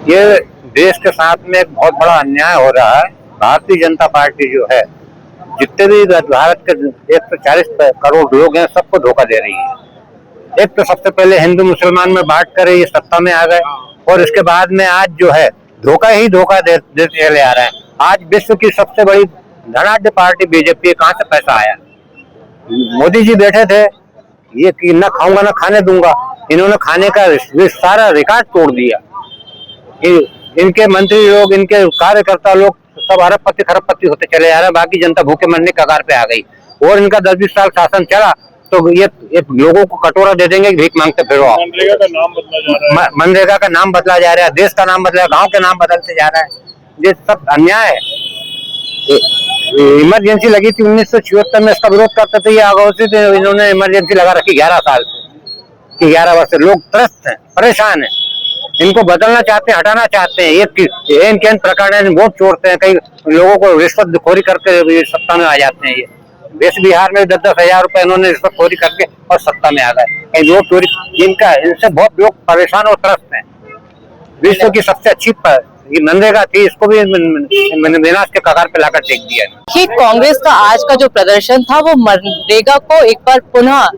ये देश के साथ में एक बहुत बड़ा अन्याय हो रहा है। भारतीय जनता पार्टी जो है, जितने भी भारत के 140 करोड़ लोग हैं, सबको धोखा दे रही है। एक तो सबसे पहले हिंदू मुसलमान में बांट कर ये सत्ता में आ गए, और इसके बाद में आज जो है धोखा ही धोखा देते चले आ रहे हैं। आज विश्व की सबसे बड़ी धनाढ्य पार्टी बीजेपी, कहाँ से पैसा आया? मोदी जी बैठे थे, ये कि न खाऊंगा न खाने दूंगा, इन्होंने खाने का सारा रिकॉर्ड तोड़ दिया। इनके मंत्री लोग, इनके कार्यकर्ता लोग सब अरबपति खरबपति होते चले जा रहे हैं, बाकी जनता भूखे मरने के कगार पे आ गई। और इनका 10-20 साल शासन चला तो ये लोगों को कटोरा दे देंगे, भीख मांगते फिरो आप। मनरेगा का नाम बदला जा रहा है, मनरेगा का नाम बदला जा रहा है, देश का नाम बदला, गांव के नाम बदलते जा रहा है। ये सब अन्याय है। इमरजेंसी लगी थी 1976 में, इसका विरोध करते थे, ये आगोशी थे, इन्होंने इमरजेंसी लगा रखी 11 साल से, 11 वर्ष से लोग त्रस्त हैं, परेशान हैं। इनको बदलना चाहते हैं, हटाना चाहते हैं। ये प्रकार वोट चोरते हैं, कई लोगों को रिश्वतखोरी करके सत्ता में आ जाते हैं। ये देश बिहार में 10-10 हजार रुपए इन्होंने रिश्वतखोरी करके और सत्ता में आ गए। कई वोट चोरी, इनसे बहुत लोग परेशान और त्रस्त हैं। विश्व की सबसे अच्छी ये मनरेगा थी, इसको भी विनाश के कगार पे लाकर टेक दिया। कि कांग्रेस का आज का जो प्रदर्शन था वो मनरेगा को एक बार पुनः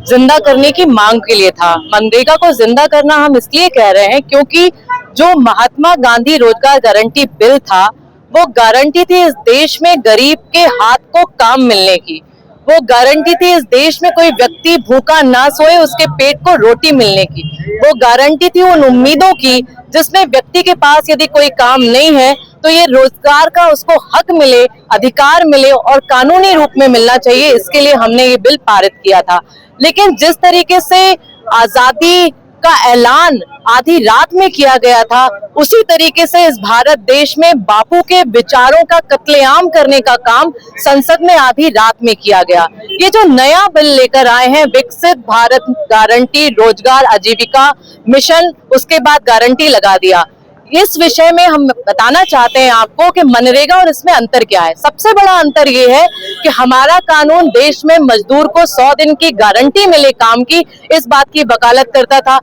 जिंदा करने की मांग के लिए था। मनरेगा को जिंदा करना हम इसलिए कह रहे हैं क्योंकि जो महात्मा गांधी रोजगार गारंटी बिल था, वो गारंटी थी इस देश में गरीब के हाथ को काम मिलने की। वो गारंटी थी इस देश में कोई व्यक्ति भूखा ना सोए, उसके पेट को रोटी मिलने की। वो गारंटी थी उन उम्मीदों की जिसमें व्यक्ति के पास यदि कोई काम नहीं है तो ये रोजगार का उसको हक मिले, अधिकार मिले और कानूनी रूप में मिलना चाहिए। इसके लिए हमने ये बिल पारित किया था। लेकिन जिस तरीके से आजादी का ऐलान आधी रात में किया गया था, उसी तरीके से इस भारत देश में बापू के विचारों का कत्लेआम करने का काम संसद में आधी रात में किया गया। ये जो नया बिल लेकर आए हैं, विकसित भारत गारंटी रोजगार आजीविका मिशन, उसके बाद गारंटी लगा दिया। इस विषय में हम बताना चाहते हैं आपको कि मनरेगा और इसमें अंतर क्या है। सबसे बड़ा अंतर ये है कि हमारा कानून देश में मजदूर को 100 दिन की गारंटी मिले काम की, इस बात की वकालत करता था।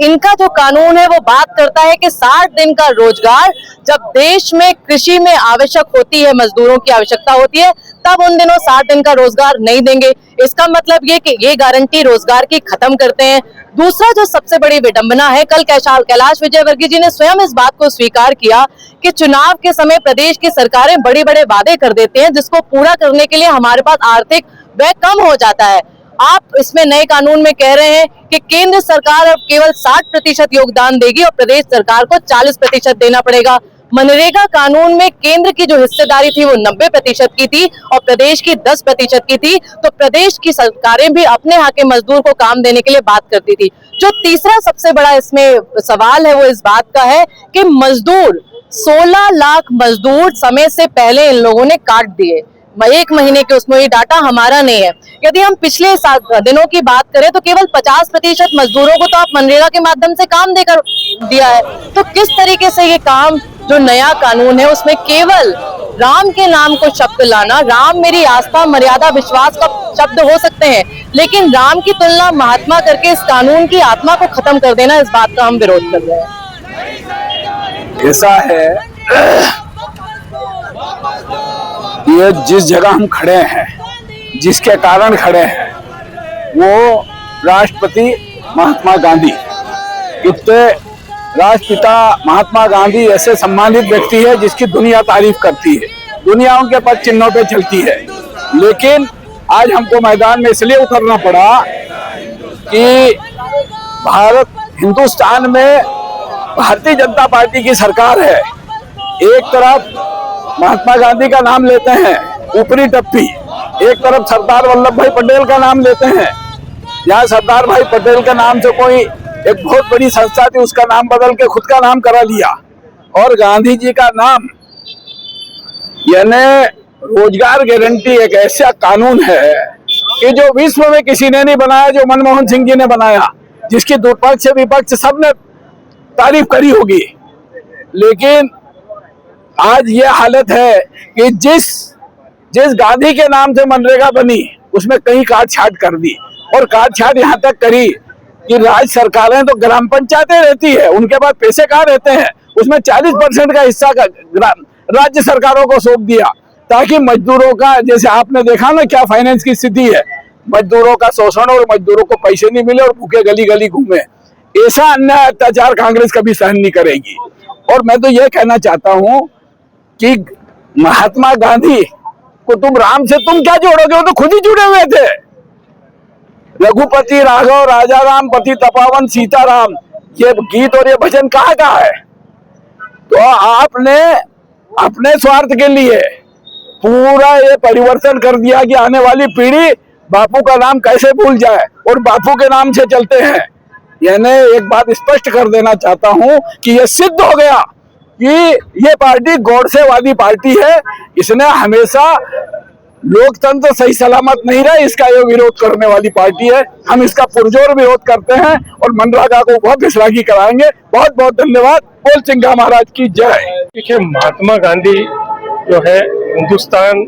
इनका जो कानून है वो बात करता है कि 60 दिन का रोजगार जब देश में कृषि में आवश्यक होती है, मजदूरों की आवश्यकता होती है, तब उन दिनों 60 दिन का रोजगार नहीं देंगे। इसका मतलब ये कि ये गारंटी रोजगार की खत्म करते हैं। दूसरा जो सबसे बड़ी विडंबना है, कल कैलाश विजयवर्गीय जी ने स्वयं इस बात को स्वीकार किया कि चुनाव के समय प्रदेश की सरकारें बड़े-बड़े वादे कर देते हैं, जिसको पूरा करने के लिए हमारे पास आर्थिक व्यय कम हो जाता है। आप इसमें नए कानून में कह रहे हैं कि केंद्र सरकार अब केवल 60% योगदान देगी और प्रदेश सरकार को 40% देना पड़ेगा। मनरेगा कानून में केंद्र की जो हिस्सेदारी थी वो 90% की थी और प्रदेश की 10% की थी, तो प्रदेश की सरकारें भी अपने यहाँ के मजदूर को काम देने के लिए बात करती थी। जो तीसरा सबसे बड़ा इसमें सवाल है वो इस बात का है कि मजदूर 16 लाख मजदूर समय से पहले इन लोगों ने काट दिए। 1 महीने के उसमें, ये डाटा हमारा नहीं है। यदि हम पिछले 7 दिनों की बात करें तो केवल 50% मजदूरों को तो आप मनरेगा के माध्यम से काम देकर दिया है। तो किस तरीके से ये काम, जो नया कानून है उसमें केवल राम के नाम को शब्द लाना, राम मेरी आस्था मर्यादा विश्वास का शब्द हो सकते हैं, लेकिन राम की तुलना महात्मा करके इस कानून की आत्मा को खत्म कर देना, इस बात का हम विरोध कर रहे हैं। ऐसा है, ये जिस जगह हम खड़े हैं, जिसके कारण खड़े हैं, वो राष्ट्रपति महात्मा गांधी, इतने राष्ट्रपिता महात्मा गांधी ऐसे सम्मानित व्यक्ति है जिसकी दुनिया तारीफ करती है, दुनिया उनके पद चिन्हों पे चलती है। लेकिन आज हमको मैदान में इसलिए उतरना पड़ा कि हिंदुस्तान में भारतीय जनता पार्टी की सरकार है। एक तरफ महात्मा गांधी का नाम लेते हैं, ऊपरी टप्पी, एक तरफ सरदार वल्लभ भाई पटेल का नाम लेते हैं। यहाँ सरदार भाई पटेल के नाम से कोई एक बहुत बड़ी संस्था थी, उसका नाम बदल के खुद का नाम करा लिया, और गांधी जी का नाम, यानी रोजगार गारंटी एक ऐसा कानून है कि जो विश्व में किसी ने नहीं बनाया, जो मनमोहन सिंह जी ने बनाया, जिसकी दुपक्ष विपक्ष सबने तारीफ करी होगी। लेकिन आज ये हालत है कि जिस गांधी के नाम से मनरेगा बनी, उसमें कहीं काट छाट कर दी, और काट छाट यहाँ तक करी कि राज्य सरकारें तो ग्राम पंचायतें रहती है, उनके पास पैसे कहाँ रहते हैं, उसमें 40% का हिस्सा राज्य सरकारों को सौंप दिया, ताकि मजदूरों का, जैसे आपने देखा ना क्या फाइनेंस की स्थिति है, मजदूरों का शोषण और मजदूरों को पैसे नहीं मिले और भूखे गली गली घूमे। ऐसा अन्याय अत्याचार कांग्रेस कभी सहन नहीं करेगी। और मैं तो ये कहना चाहता हूं कि महात्मा गांधी को तुम राम से तुम क्या जोड़ोगे, वो तो खुद ही जुड़े हुए थे। रघुपति राघव राजा राम पति तपावन सीताराम, ये गीत और ये भजन कहाँ का है? तो आपने अपने स्वार्थ के लिए पूरा ये परिवर्तन कर दिया कि आने वाली पीढ़ी बापू का नाम कैसे भूल जाए, और बापू के नाम से चलते हैं। यानी एक बात स्पष्ट कर देना चाहता हूं कि ये सिद्ध हो गया कि ये पार्टी गोडसेवादी पार्टी है। इसने हमेशा लोकतंत्र सही सलामत नहीं रहा, इसका ये विरोध करने वाली पार्टी है। हम इसका पुरजोर विरोध करते हैं और मनरेगा को बहुत विश्लाघी कराएंगे। बहुत बहुत धन्यवाद। बोल सिंघा महाराज की जय। देखिए, महात्मा गांधी जो है हिंदुस्तान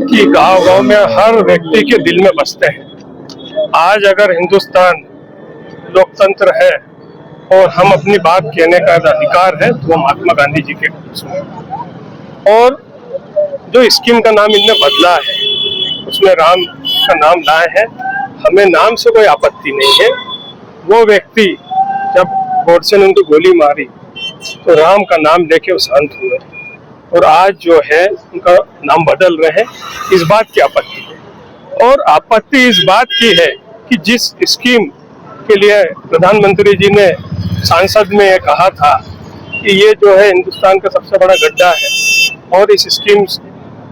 की गांव-गांव में हर व्यक्ति के दिल में बसते हैं। आज अगर हिंदुस्तान लोकतंत्र है और हम अपनी बात कहने का अधिकार है तो वो महात्मा गांधी जी के और जो स्कीम का नाम इनने बदला है उसमें राम का नाम लाए हैं। हमें नाम से कोई आपत्ति नहीं है। वो व्यक्ति जब गोडसे ने उनको गोली मारी तो राम का नाम लेके वो शांत हुए और आज जो है उनका नाम बदल रहे हैं, इस बात की आपत्ति है। और आपत्ति इस बात की है कि जिस स्कीम के लिए प्रधानमंत्री जी ने सांसद में ये कहा था कि ये जो है हिंदुस्तान का सबसे बड़ा गड्ढा है और इस स्कीम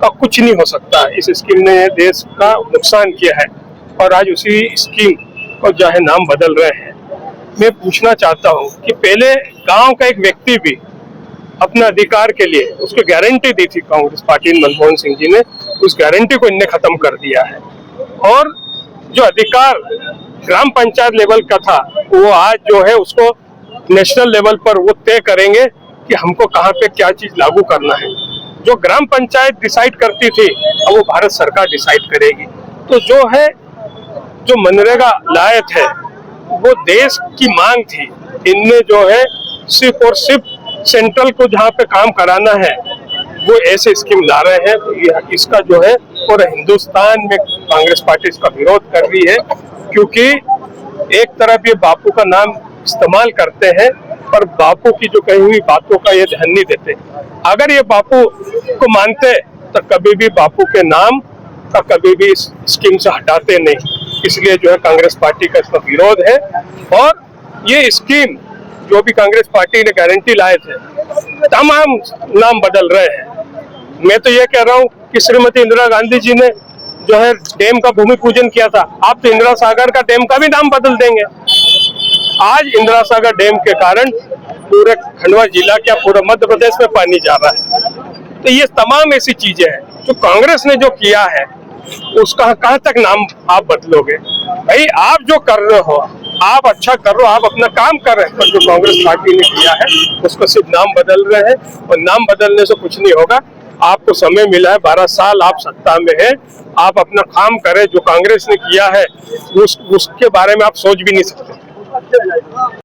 का कुछ नहीं हो सकता, इस स्कीम ने देश का नुकसान किया है, और आज उसी स्कीम को जो है नाम बदल रहे हैं। मैं पूछना चाहता हूँ कि पहले गांव का एक व्यक्ति भी अपने अधिकार के लिए उसको गारंटी दी थी कांग्रेस पार्टी मनमोहन सिंह जी ने, उस गारंटी को इनने खत्म कर दिया है। और जो अधिकार ग्राम पंचायत लेवल का था वो आज जो है उसको नेशनल लेवल पर वो तय करेंगे कि हमको कहाँ पे क्या चीज लागू करना है। जो ग्राम पंचायत डिसाइड करती थी अब वो भारत सरकार डिसाइड करेगी। तो जो है जो मनरेगा लाए थे वो देश की मांग थी। इनने जो है सिर्फ और सिर्फ सेंट्रल को जहाँ पे काम कराना है वो ऐसे स्कीम ला रहे हैं। तो इसका जो है पूरे हिंदुस्तान में कांग्रेस पार्टी इसका विरोध कर रही है, क्योंकि एक तरफ ये बापू का नाम इस्तेमाल करते हैं पर बापू की जो कही हुई बातों का ये ध्यान नहीं देते। अगर ये बापू को मानते तो कभी भी बापू के नाम का कभी भी इस स्कीम से हटाते नहीं। इसलिए जो है कांग्रेस पार्टी का इसका विरोध है। और ये स्कीम जो भी कांग्रेस पार्टी ने गारंटी लाए थे तमाम नाम बदल रहे हैं। मैं तो ये कह रहा हूँ कि श्रीमती इंदिरा गांधी जी ने जो है डैम का भूमि पूजन किया था, आप तो इंदिरा सागर का डैम का भी नाम बदल देंगे। आज इंदिरा सागर डैम के कारण पूरे खंडवा जिला क्या पूरे मध्य प्रदेश में पानी जा रहा है। तो ये तमाम ऐसी चीजें हैं जो कांग्रेस ने जो किया है उसका कहाँ तक नाम आप बदलोगे। भाई आप जो कर रहे हो आप अच्छा कर रहे हो, आप अपना काम कर रहे हैं, पर जो कांग्रेस पार्टी ने किया है उसको सिर्फ नाम बदल रहे हैं और नाम बदलने से कुछ नहीं होगा। आपको समय मिला है, 12 साल आप सत्ता में है, आप अपना काम करें। जो कांग्रेस ने किया है उसके बारे में आप सोच भी नहीं सकते।